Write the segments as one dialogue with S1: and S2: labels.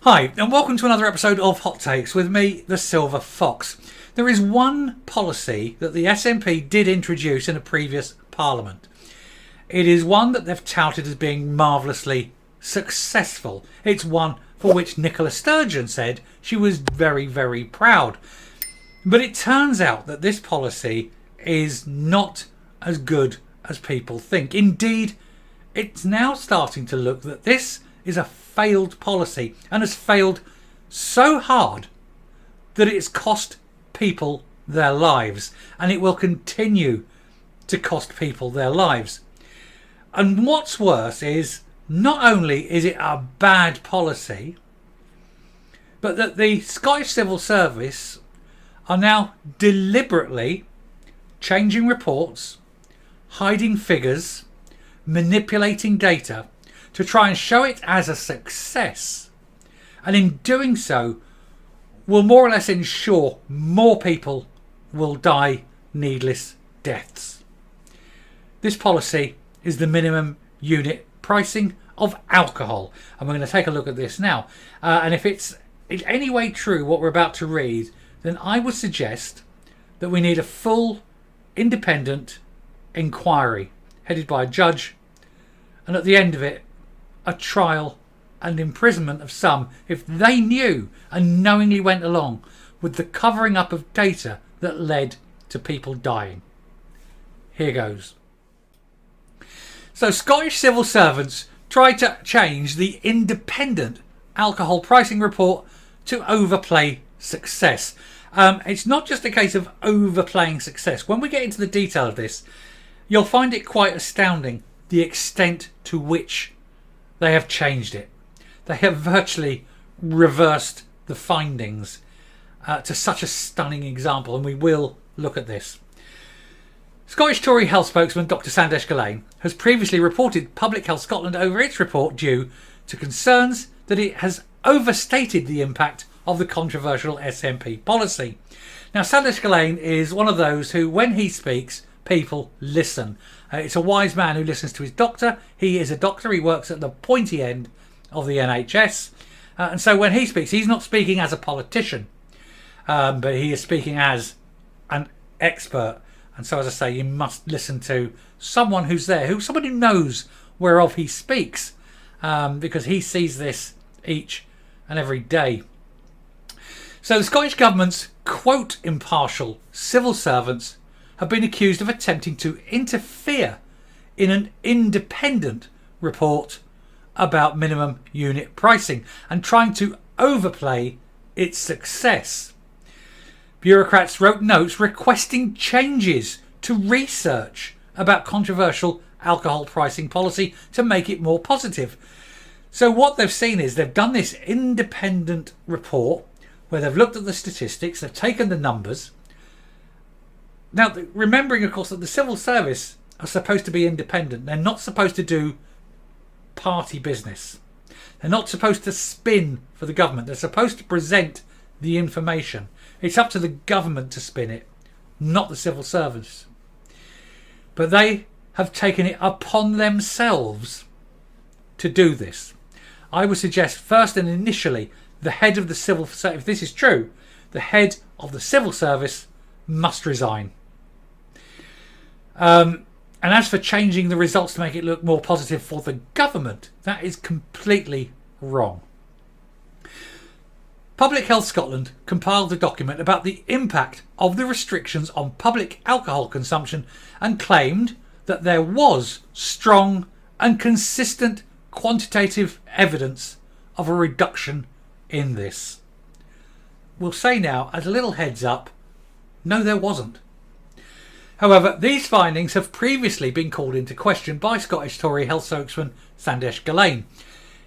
S1: Hi, and welcome to another episode of Hot Takes with me, the Silver Fox. There is one policy that the SNP did introduce in a previous parliament. It is one that they've touted as being marvellously successful. It's one for which Nicola Sturgeon said she was very, very proud. But it turns out that this policy is not as good as people think. Indeed, it's now starting to look that this is a failed policy and has failed so hard that it's cost people their lives, and it will continue to cost people their lives. And what's worse is not only is it a bad policy, but that the Scottish Civil Service are now deliberately changing reports, hiding figures, manipulating data to try and show it as a success, and in doing so will more or less ensure more people will die needless deaths. This policy is the minimum unit pricing of alcohol, and we're going to take a look at this now. And if it's in any way true what we're about to read, then I would suggest that we need a full independent inquiry headed by a judge, and at the end of it a trial and imprisonment of some if they knew and knowingly went along with the covering up of data that led to people dying. Here goes. So Scottish civil servants tried to change the independent alcohol pricing report to overplay success. It's not just a case of overplaying success. When we get into the detail of this, you'll find it quite astounding the extent to which they have changed it. They have virtually reversed the findings to such a stunning example, and we will look at this. Scottish Tory health spokesman Dr Sandesh Gillane has previously reported Public Health Scotland over its report due to concerns that it has overstated the impact of the controversial SNP policy. Now, Sandesh Gillane is one of those who, when he speaks, people listen. It's a wise man who listens to his doctor. He is a doctor. He works at the pointy end of the NHS. And so when he speaks, he's not speaking as a politician, but he is speaking as an expert. And so, as I say, you must listen to someone who's there, someone who knows whereof he speaks, because he sees this each and every day. So the Scottish Government's, quote, impartial civil servants have been accused of attempting to interfere in an independent report about minimum unit pricing and trying to overplay its success. Bureaucrats wrote notes requesting changes to research about controversial alcohol pricing policy to make it more positive. So what they've seen is they've done this independent report where they've looked at the statistics, they've taken the numbers. Now, remembering, of course, that the civil service are supposed to be independent. They're not supposed to do party business. They're not supposed to spin for the government. They're supposed to present the information. It's up to the government to spin it, not the civil service. But they have taken it upon themselves to do this. I would suggest first and initially the head of the civil service, if this is true, the head of the civil service must resign. And as for changing the results to make it look more positive for the government, that is completely wrong. Public Health Scotland compiled a document about the impact of the restrictions on public alcohol consumption and claimed that there was strong and consistent quantitative evidence of a reduction in this. We'll say now, as a little heads up, no, there wasn't. However, these findings have previously been called into question by Scottish Tory health spokesman Sandesh Gillane.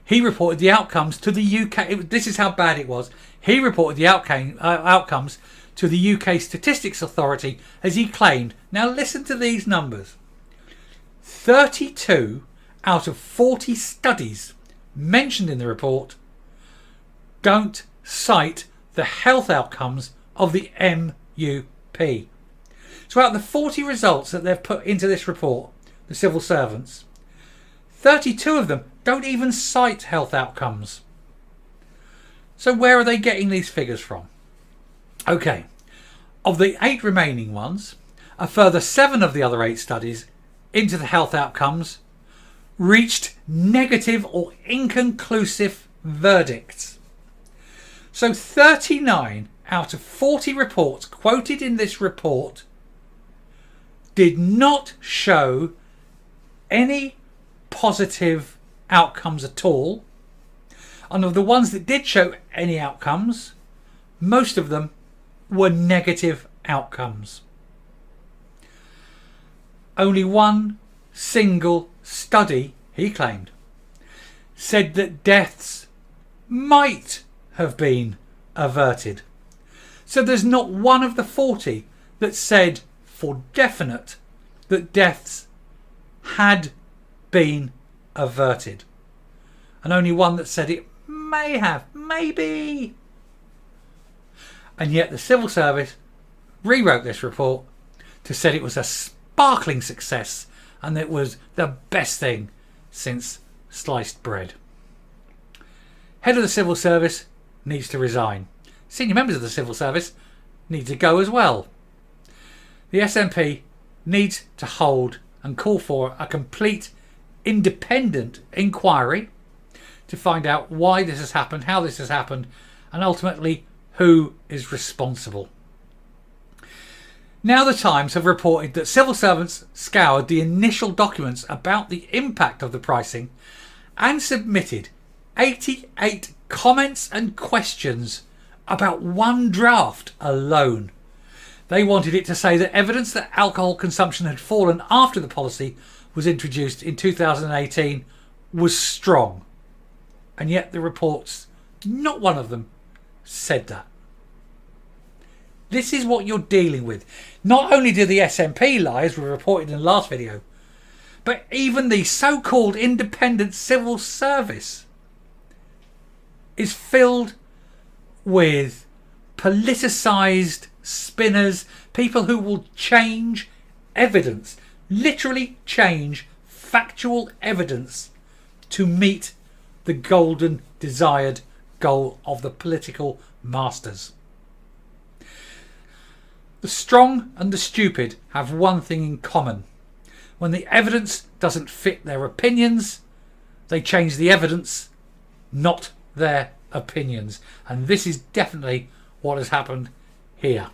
S1: He reported the outcomes to the UK. This is how bad it was. He reported the outcomes to the UK Statistics Authority as he claimed, now listen to these numbers, 32 out of 40 studies mentioned in the report don't cite the health outcomes of the MUP. So out of the 40 results that they've put into this report, the civil servants, 32 of them don't even cite health outcomes. So where are they getting these figures from? Okay, of the 8 remaining ones, a further 7 of the other 8 studies into the health outcomes reached negative or inconclusive verdicts. So 39 out of 40 reports quoted in this report did not show any positive outcomes at all. And of the ones that did show any outcomes, most of them were negative outcomes. Only one single study, he claimed, said that deaths might have been averted. So there's not one of the 40 that said for definite that deaths had been averted. And only one that said it may have, maybe. And yet the civil service rewrote this report to say it was a sparkling success and it was the best thing since sliced bread. Head of the civil service needs to resign. Senior members of the civil service need to go as well. The SNP needs to hold and call for a complete independent inquiry to find out why this has happened, how this has happened, and ultimately who is responsible. Now the Times have reported that civil servants scoured the initial documents about the impact of the pricing and submitted 88 comments and questions about one draft alone. They wanted it to say that evidence that alcohol consumption had fallen after the policy was introduced in 2018 was strong. And yet the reports, not one of them, said that. This is what you're dealing with. Not only do the SNP lie, as we reported in the last video, but even the so-called independent civil service is filled with politicised spinners, people who will change evidence, literally change factual evidence to meet the golden desired goal of the political masters. The strong and the stupid have one thing in common. When the evidence doesn't fit their opinions, they change the evidence, not their opinions. And this is definitely what has happened here.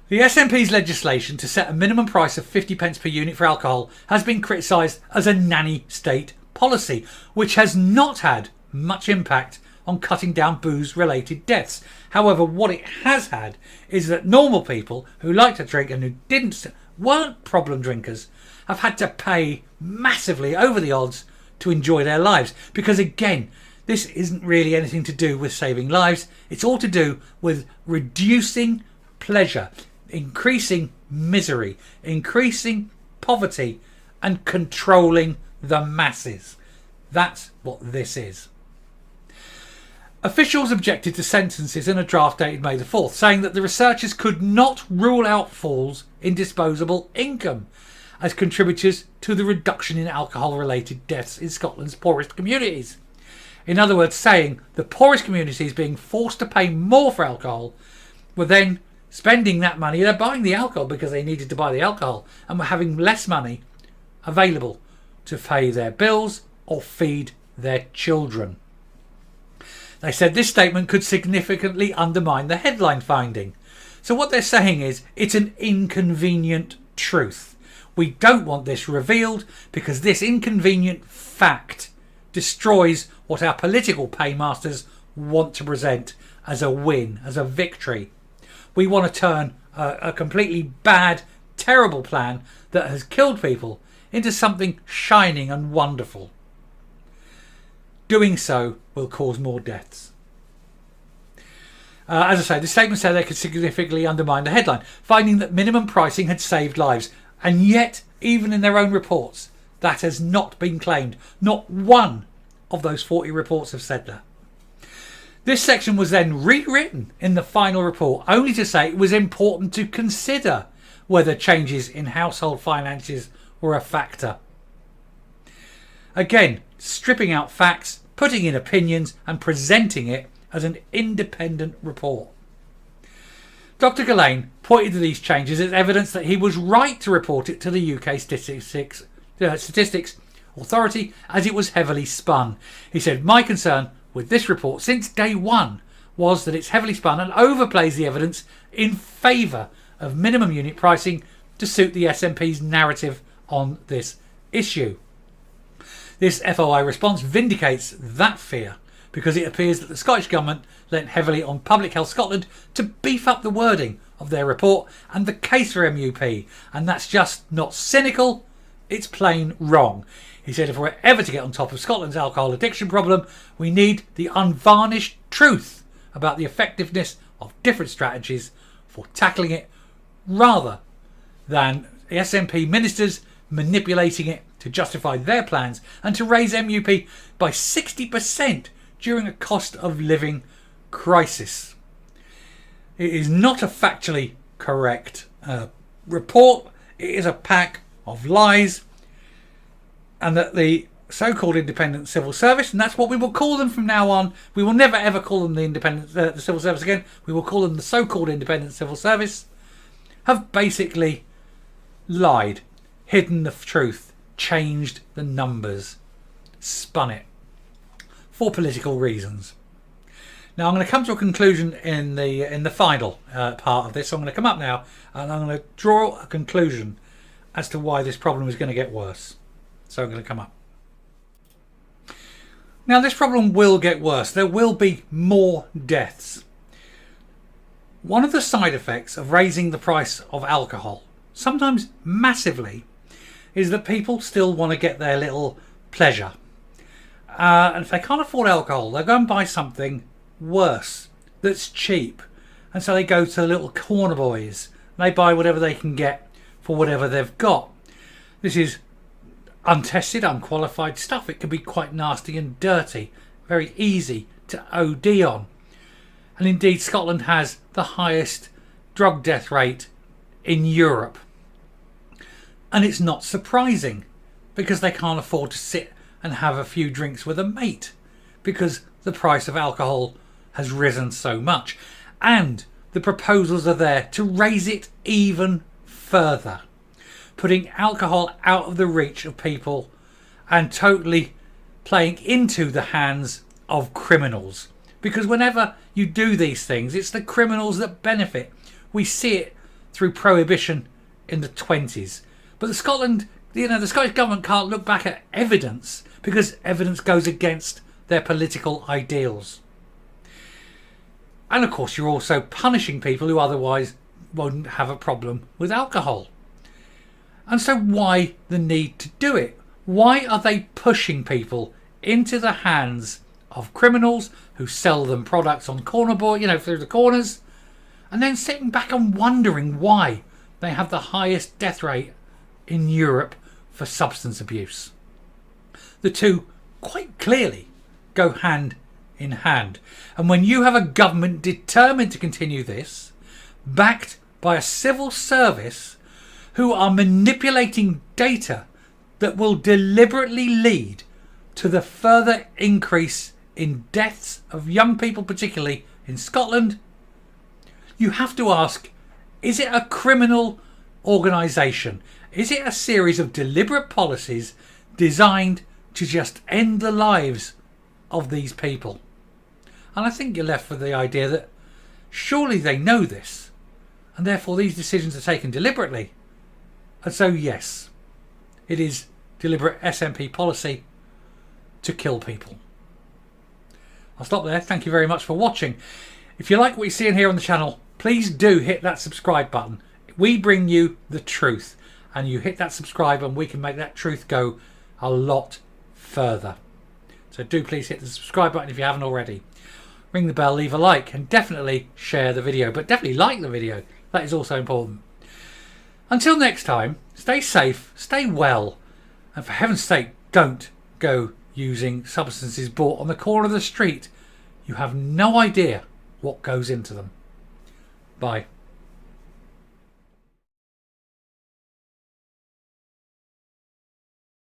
S1: The SNP's legislation to set a minimum price of 50 pence per unit for alcohol has been criticised as a nanny state policy, which has not had much impact on cutting down booze-related deaths. However, what it has had is that normal people who like to drink and who weren't problem drinkers have had to pay massively over the odds to enjoy their lives. Because again, this isn't really anything to do with saving lives. It's all to do with reducing pleasure, increasing misery, increasing poverty, and controlling the masses. That's what this is. Officials objected to sentences in a draft dated May the 4th, saying that the researchers could not rule out falls in disposable income as contributors to the reduction in alcohol-related deaths in Scotland's poorest communities. In other words, saying the poorest communities being forced to pay more for alcohol were then spending that money. They're buying the alcohol because they needed to buy the alcohol and were having less money available to pay their bills or feed their children. They said this statement could significantly undermine the headline finding. So what they're saying is it's an inconvenient truth. We don't want this revealed because this inconvenient fact destroys what our political paymasters want to present as a win, as a victory. We want to turn a completely bad, terrible plan that has killed people into something shining and wonderful. Doing so will cause more deaths. As I say, the statement said they could significantly undermine the headline, finding that minimum pricing had saved lives. And yet, even in their own reports, that has not been claimed. Not one of those 40 reports have said that. This section was then rewritten in the final report, only to say it was important to consider whether changes in household finances were a factor. Again, stripping out facts putting in opinions and presenting it as an independent report. Dr. Gillane pointed to these changes as evidence that he was right to report it to the UK Statistics Authority, as it was heavily spun. He said, "My concern with this report since day one was that it's heavily spun and overplays the evidence in favour of minimum unit pricing to suit the SNP's narrative on this issue." This FOI response vindicates that fear, because it appears that the Scottish Government lent heavily on Public Health Scotland to beef up the wording of their report and the case for MUP, and that's just not cynical, it's plain wrong. He said, "If we're ever to get on top of Scotland's alcohol addiction problem, we need the unvarnished truth about the effectiveness of different strategies for tackling it, rather than the SNP ministers manipulating it to justify their plans and to raise MUP by 60% during a cost of living crisis." It is not a factually correct report. It is a pack of lies, and that the so-called independent civil service, and that's what we will call them from now on. We will never ever call them the civil service again. We will call them the so-called independent civil service, have basically lied, hidden the truth, changed the numbers, spun it for political reasons. Now I'm going to come to a conclusion in the final part of this. So I'm going to come up now and I'm going to draw a conclusion as to why this problem is going to get worse. So I'm going to come up. Now this problem will get worse. There will be more deaths. One of the side effects of raising the price of alcohol, sometimes massively, is that people still want to get their little pleasure. And if they can't afford alcohol, they'll go and buy something worse that's cheap. And so they go to the little corner boys. They buy whatever they can get for whatever they've got. This is untested, unqualified stuff. It can be quite nasty and dirty, very easy to OD on. And indeed, Scotland has the highest drug death rate in Europe. And it's not surprising, because they can't afford to sit and have a few drinks with a mate, because the price of alcohol has risen so much. And the proposals are there to raise it even further, putting alcohol out of the reach of people and totally playing into the hands of criminals. Because whenever you do these things, it's the criminals that benefit. We see it through prohibition in the 20s. But the Scottish Government can't look back at evidence, because evidence goes against their political ideals. And of course, you're also punishing people who otherwise won't have a problem with alcohol. And so why the need to do it? Why are they pushing people into the hands of criminals who sell them products on through the corners, and then sitting back and wondering why they have the highest death rate in Europe for substance abuse? The two quite clearly go hand in hand. And when you have a government determined to continue this, backed by a civil service who are manipulating data that will deliberately lead to the further increase in deaths of young people, particularly in Scotland, you have to ask, is it a criminal organisation? Is it a series of deliberate policies designed to just end the lives of these people? And I think you're left with the idea that surely they know this, and therefore these decisions are taken deliberately. And so yes, it is deliberate SNP policy to kill people. I'll stop there. Thank you very much for watching. If you like what you're seeing here on the channel, please do hit that subscribe button. We bring you the truth, and you hit that subscribe and we can make that truth go a lot further. So do please hit the subscribe button if you haven't already. Ring the bell, leave a like, and definitely share the video. But definitely like the video. That is also important. Until next time, stay safe, stay well, and for heaven's sake, don't go using substances bought on the corner of the street. You have no idea what goes into them. Bye.